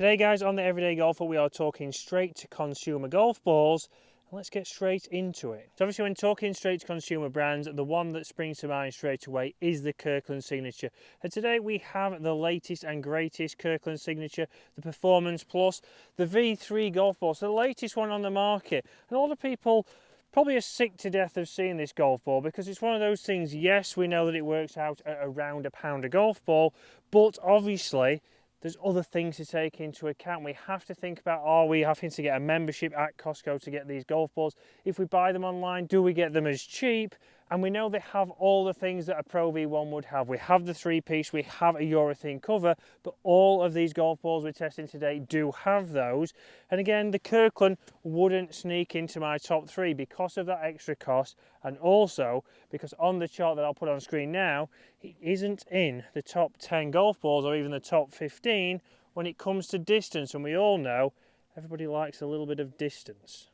Today guys, on the Everyday Golfer we are talking straight to consumer golf balls. Let's get straight into it. So obviously when talking straight to consumer brands, the one that springs to mind straight away is the Kirkland Signature. And today we have the latest and greatest Kirkland Signature, the Performance Plus, the V3 golf ball. So the latest one on the market. And a lot of people probably are sick to death of seeing this golf ball because it's one of those things, yes, we know that it works out at around £1 a golf ball, but obviously there's other things to take into account. We have to think about, are we having to get a membership at Costco to get these golf balls? If we buy them online, do we get them as cheap? And we know they have all the things that a Pro V1 would have. We have the three-piece, we have a urethane cover, but all of these golf balls we're testing today do have those. And again, the Kirkland wouldn't sneak into my top 3 because of that extra cost, and also because on the chart that I'll put on screen now, it isn't in the top 10 golf balls or even the top 15 when it comes to distance. And we all know everybody likes a little bit of distance.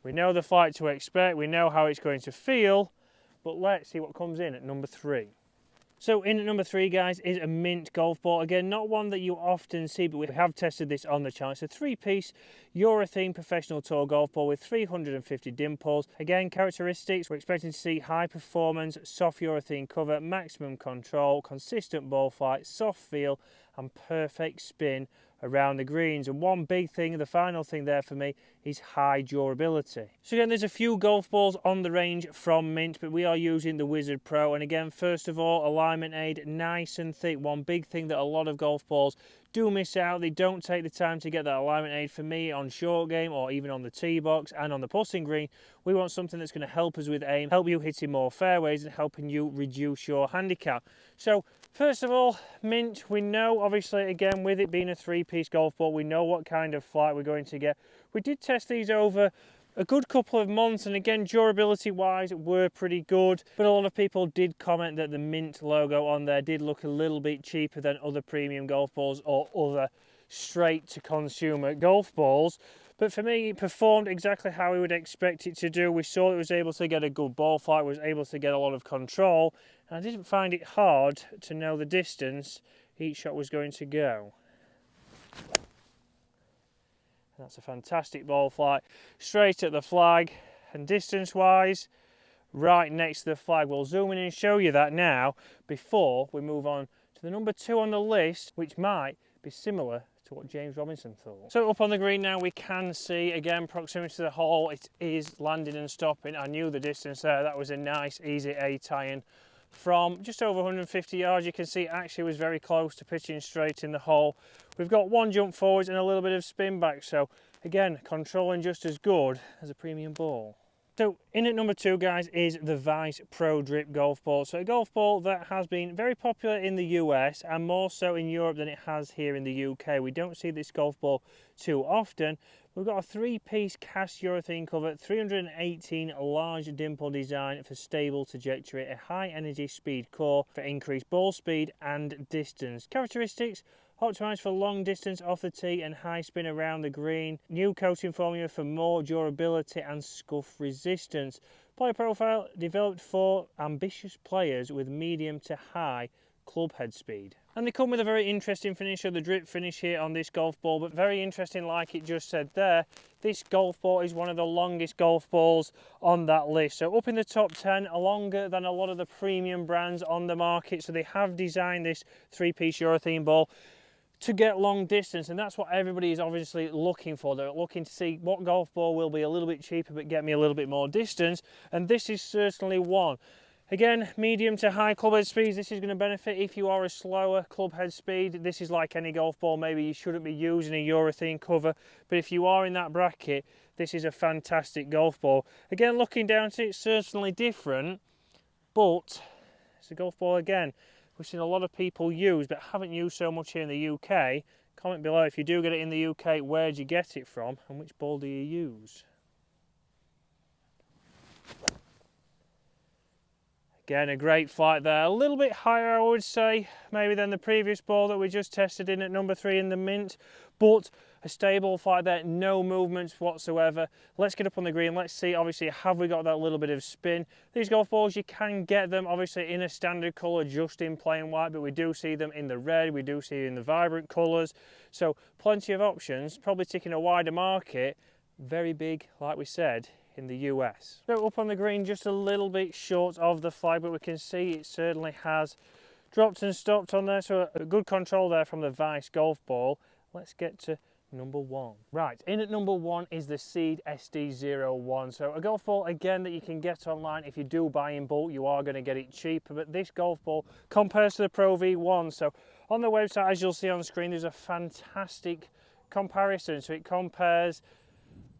We know the flight to expect, we know how it's going to feel, but let's see what comes in at number 3. So in at number 3 guys is a mint golf ball. Again, not one that you often see, but we have tested this on the channel. It's a 3-piece urethane professional tour golf ball with 350 dimples. Again, characteristics, we're expecting to see high performance, soft urethane cover, maximum control, consistent ball flight, soft feel and perfect spin around the greens. And one big thing, the final thing there for me, is high durability. So again, there's a few golf balls on the range from Mint, but we are using the Wizard Pro. And again, first of all, alignment aid, nice and thick. One big thing that a lot of golf balls do miss out, they don't take the time to get that alignment aid. For me, on short game or even on the tee box and on the putting green, we want something that's going to help us with aim, help you hitting more fairways and helping you reduce your handicap. So first of all, Mint, we know obviously again with it being a 3-piece golf ball, we know what kind of flight we're going to get. We did test these over a good couple of months, and again, durability wise were pretty good, but a lot of people did comment that the Mint logo on there did look a little bit cheaper than other premium golf balls or other straight to consumer golf balls. But for me, it performed exactly how we would expect it to do. We saw it was able to get a good ball flight, was able to get a lot of control, and I didn't find it hard to know the distance each shot was going to go. That's a fantastic ball flight, straight at the flag, and distance wise, right next to the flag. We'll zoom in and show you that now before we move on to the number 2 on the list, which might be similar to what James Robinson thought. So up on the green now, we can see again proximity to the hole, it is landing and stopping. I knew the distance there, that was a nice easy A tie-in. From just over 150 yards, you can see it actually was very close to pitching straight in the hole. We've got one jump forwards and a little bit of spin back, so again, controlling just as good as a premium ball. So in at number 2 guys is the Vice Pro Drip golf ball. So a golf ball that has been very popular in the US and more so in Europe than it has here in the UK. We don't see this golf ball too often. We've got a 3-piece cast urethane cover, 318 large dimple design for stable trajectory, a high energy speed core for increased ball speed and distance. Characteristics: optimised for long distance off the tee and high spin around the green. New coating formula for more durability and scuff resistance. Player profile developed for ambitious players with medium to high club head speed. And they come with a very interesting finish, so the drip finish here on this golf ball, but very interesting, like it just said there, this golf ball is one of the longest golf balls on that list. So up in the top 10, longer than a lot of the premium brands on the market. So they have designed this 3-piece urethane ball to get long distance, and that's what everybody is obviously looking for. They're looking to see what golf ball will be a little bit cheaper but get me a little bit more distance, and this is certainly one. Again, medium to high club head speeds, this is going to benefit if you are a slower club head speed. This is like any golf ball, maybe you shouldn't be using a urethane cover, but if you are in that bracket, this is a fantastic golf ball. Again, looking down to it, certainly different, but it's a golf ball again we've seen a lot of people use but haven't used so much here in the UK. Comment below if you do get it in the UK, where do you get it from and which ball do you use? Again, a great flight there. A little bit higher, I would say, maybe than the previous ball that we just tested in at number 3 in the Mint, but a stable flight there, no movements whatsoever. Let's get up on the green. Let's see, obviously, have we got that little bit of spin? These golf balls, you can get them, obviously, in a standard colour, just in plain white, but we do see them in the red, we do see in the vibrant colours. So, plenty of options, probably ticking a wider market. Very big, like we said, in the US. So up on the green, just a little bit short of the flag, but we can see it certainly has dropped and stopped on there, so a good control there from the Vice golf ball. Let's get to number 1. Right, in at number 1 is the Seed SD01. So a golf ball, again, that you can get online. If you do buy in bulk, you are going to get it cheaper, but this golf ball compares to the Pro V1. So on the website, as you'll see on screen, there's a fantastic comparison. So it compares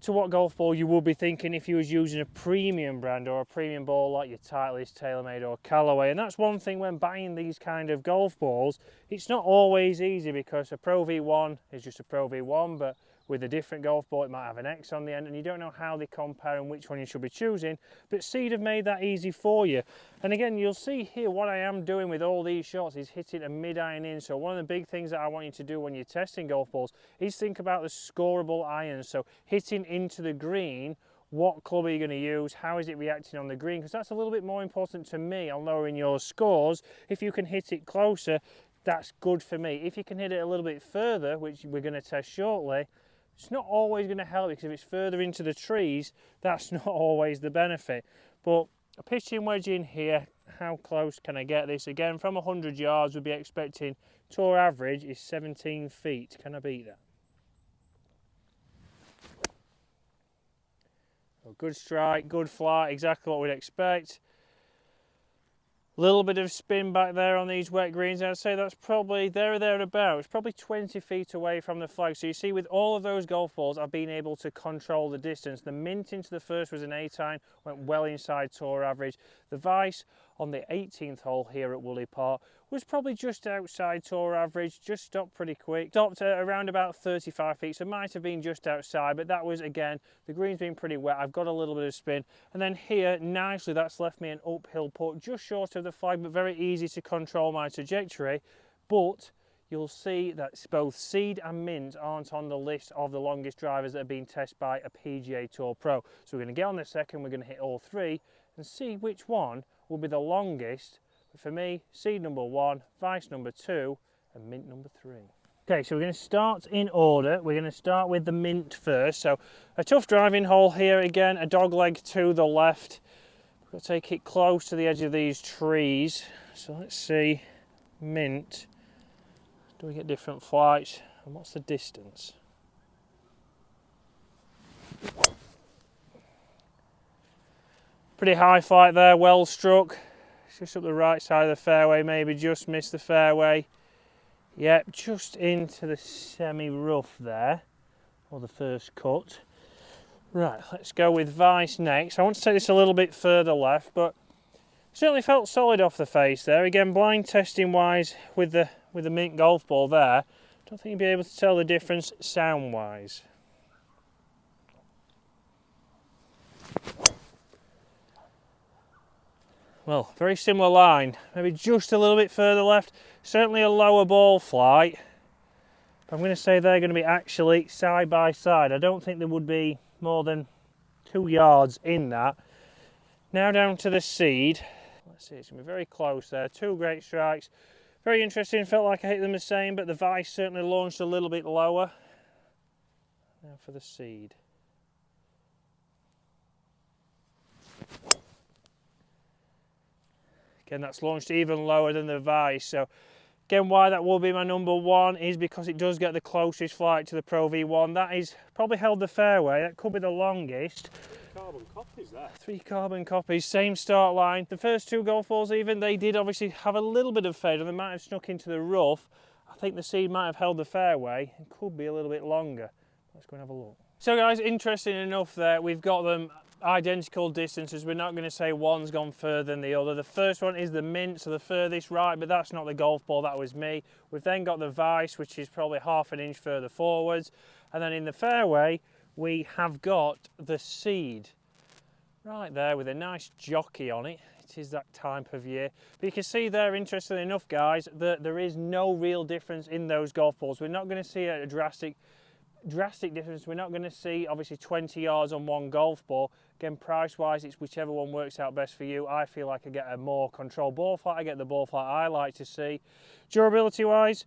to what golf ball you would be thinking if you was using a premium brand or a premium ball like your Titleist, TaylorMade or Callaway. And that's one thing when buying these kind of golf balls, it's not always easy, because a Pro V1 is just a Pro V1, but with a different golf ball it might have an X on the end, and you don't know how they compare and which one you should be choosing. But Seed have made that easy for you. And again, you'll see here what I am doing with all these shots is hitting a mid-iron in. So one of the big things that I want you to do when you're testing golf balls is think about the scoreable irons. So hitting into the green, what club are you going to use, how is it reacting on the green, because that's a little bit more important to me on lowering your scores. If you can hit it closer, that's good for me. If you can hit it a little bit further, which we're going to test shortly, it's not always going to help, because if it's further into the trees, that's not always the benefit. But a pitching wedge in here, how close can I get this? Again, from 100 yards, we'd be expecting tour average is 17 feet. Can I beat that? So good strike, good flight, exactly what we'd expect. Little bit of spin back there on these wet greens. I'd say that's probably there or thereabouts. It's probably 20 feet away from the flag. So you see, with all of those golf balls, I've been able to control the distance. The Mint into the first was an 8-iron, went well inside tour average. The Vice on the 18th hole here at Woolly Park was probably just outside tour average, just stopped pretty quick. Stopped at around about 35 feet, so might have been just outside, but that was, again, the green's been pretty wet. I've got a little bit of spin. And then here, nicely, that's left me an uphill putt, just short of the flag, but very easy to control my trajectory. But you'll see that both Seed and Mint aren't on the list of the longest drivers that have been tested by a PGA Tour Pro. So we're going to get on the second, we're going to hit all 3 and see which one will be the longest. But for me, Seed number 1, Vice number 2 and Mint number 3. Okay, so we're going to start in order. We're going to start with the Mint first. So a tough driving hole here, again, a dog leg to the left. We've got to take it close to the edge of these trees. So let's see, Mint. Do we get different flights? And what's the distance? Pretty high flight there, well struck. Just up the right side of the fairway, maybe just missed the fairway. Yep, just into the semi-rough there, or the first cut. Right, let's go with Vice next. I want to take this a little bit further left, but certainly felt solid off the face there. Again, blind testing wise with the Mint golf ball there, don't think you'll be able to tell the difference sound wise. Well, very similar line, maybe just a little bit further left. Certainly a lower ball flight. I'm going to say they're going to be actually side by side. I don't think there would be more than 2 yards in that. Now down to the Seed. Let's see, it's going to be very close there. 2 great strikes. Very interesting, felt like I hit them the same, but the Vice certainly launched a little bit lower. Now for the Seed. Again, that's launched even lower than the Vice. So again, why that will be my number 1 is because it does get the closest flight to the Pro V1. That is probably held the fairway. That could be the longest. Carbon copies there. 3 carbon copies, same start line. The first 2 golf balls even, they did obviously have a little bit of fade and they might have snuck into the rough. I think the Seed might have held the fairway and could be a little bit longer. Let's go and have a look. So guys, interesting enough there, we've got them identical distances. We're not going to say one's gone further than the other. The first one is the Mint, so the furthest right, but that's not the golf ball, that was me. We've then got the Vice, which is probably ½ an inch further forwards. And then in the fairway, we have got the Seed right there with a nice jockey on it. it is that time of year. But you can see there, interestingly enough, guys, that there is no real difference in those golf balls. We're not going to see a drastic difference. We're not going to see obviously 20 yards on one golf ball. Again, price wise, it's whichever one works out best for you. I feel like I get a more controlled ball flight. I get the ball flight I like to see. Durability wise,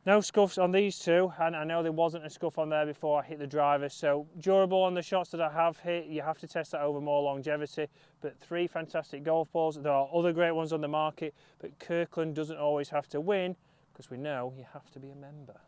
no scuffs on these two, and I know there wasn't a scuff on there before I hit the driver, so durable on the shots that I have hit. You have to test that over more longevity, but 3 fantastic golf balls. There are other great ones on the market, but Kirkland doesn't always have to win, because we know you have to be a member.